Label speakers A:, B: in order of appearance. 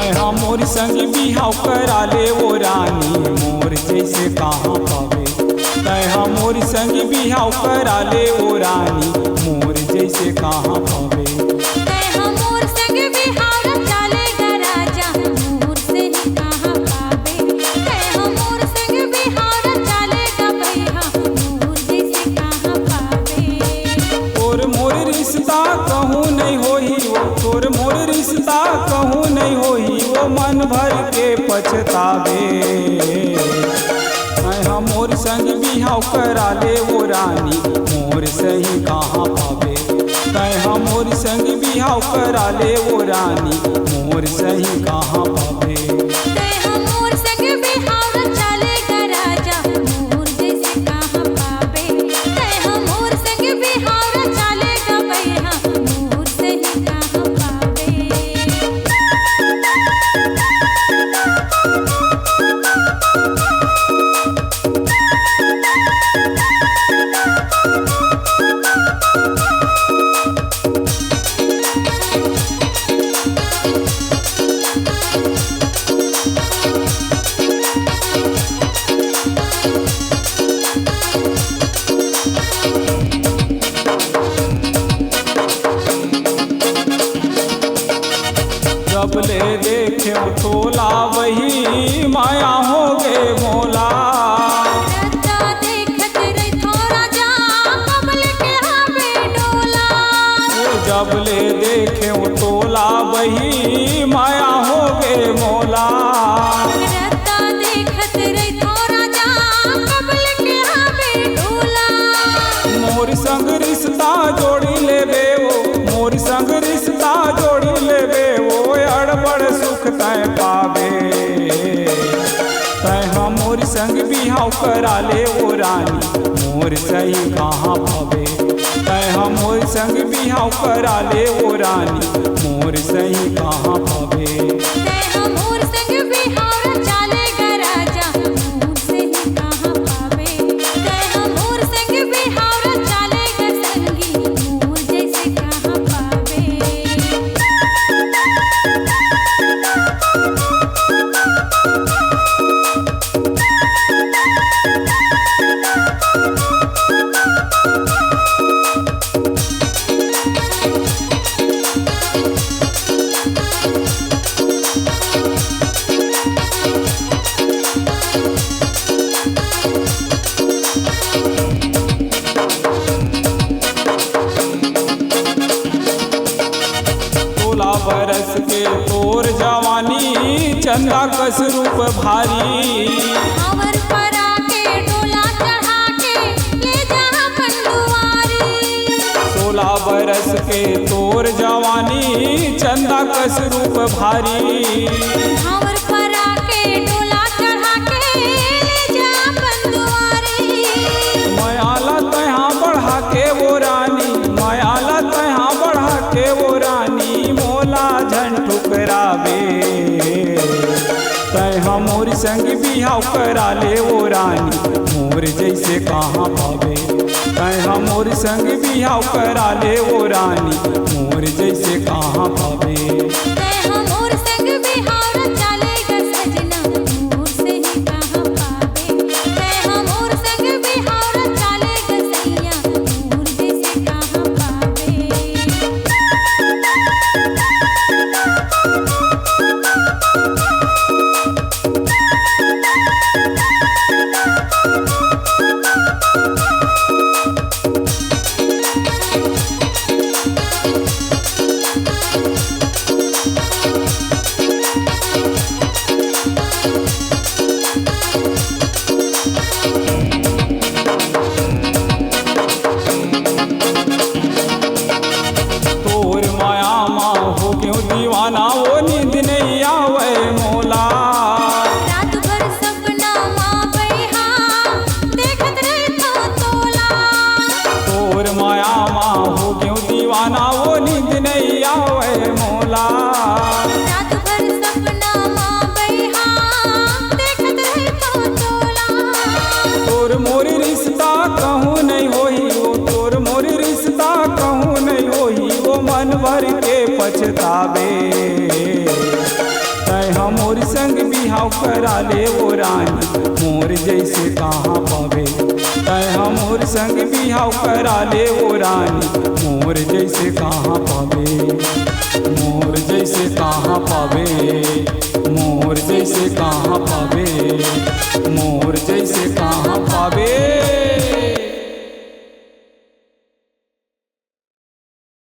A: तैहा मोर संग बिहाव करा ले वो रानी मोर जैसे कहाँ पावे। तैहा मोर संग बिहाव करा ले वो रानी मोर जैसे कहाँ पावे।
B: तैहा मोर संग बिहाव चलेगा राजा मोर से ही कहाँ पावे। तैहा मोर संग बिहाव चलेगा भैया मोर जैसे कहाँ पावे।
A: तोर मोर रिश्ता कहूँ नहीं होही वो, तोर मोर रिश्ता कहूँ नहीं होही वो मन भर के पछतावे। तैहा मोर संग बिहाव करा ले वो रानी मोर सही कहाँ पावे। तैहा मोर संग बिहाव करा ले वो रानी मोर सही कहाँ पावे।
B: तैहा मोर संग बिहाव चलेगा राजा मोर जैसे कहाँ पावे। तैहा मोर संग बिहाव चलेगा भैया मोर से ही कहाँ पावे।
A: जब ले देखे तोला वही माया हो गे मोला।
B: रत्ता देखत रही थोड़ा जा कमल के हावे डोला।
A: जब ले देखे तोला वही माया हो गे मोला।
B: रत्ता देखत रही थोड़ा जा कमल के हावे डोला।
A: मोर संग रिश्ता जोड़ी लेबे वो, मोर संग रिश्ता जोड़ी लेबे वो अड़बड़ सुख तय पावे। तैहा मोर संग बिहाव करा ले वो रानी मोर सही कहाँ पावे। तैहा मोर संग बिहाव करा ले वो रानी मोर सही कहाँ पावे।
B: तैहा मोर संग बिहाव चलेगा राजा मोर से ही कहाँ पावे। तैहा मोर संग बिहाव चलेगा संगी मोर जैसे कहाँ पावे।
A: सोलह बरस के तोर जवानी चंदा कस रूप भारी।
B: हावर परा के डोला चढ़ा के ले जा पंडुआरी।
A: 16 बरस के तोर जवानी चंदा कस रूप भारी।
B: हावर परा के डोला चढ़ा के ले जा पंडुआरी।
A: मयाला तैहा बढ़ा के वो रानी, मयाला तैहा बढ़ा के वो रानी मोला झन ठुकरावे। तैहा मोर संग बिहाव करा ले वो रानी मोर जैसे कहाँ पावे। तैहा मोर संग बिहाव करा ले वो रानी मोर जैसे कहाँ पावे।
B: तैहा मोर संग बिहाव चलेगा सजना मोर से ही कहाँ पावे। तैहा मोर संग बिहाव चलेगा सैया मोर जैसे कहाँ पावे।
A: तोर माया माँ हो क्यों दीवाना वो नींद नहीं आवे मोला।
B: रात भर सपना माँ बैहा देखत रही तो तोला।
A: तोर माया माँ हो क्यों दीवाना वो नींद नहीं आवे मोला।
B: रात भर सपना माँ बैहा देखत रही तो तोला।
A: तोर मोर रिश्ता कहूँ नहीं होही वो, तोर मोर रिश्ता कहूँ नहीं होही वो मन भर के पछतावे। हमोर संग बिहाव करा ले वो रानी मोर जैसे कहाँ पावे। तय हमोर संग बिहाव करा ले वो रानी मोर जैसे कहाँ पावे, मोर जैसे कहाँ पावे।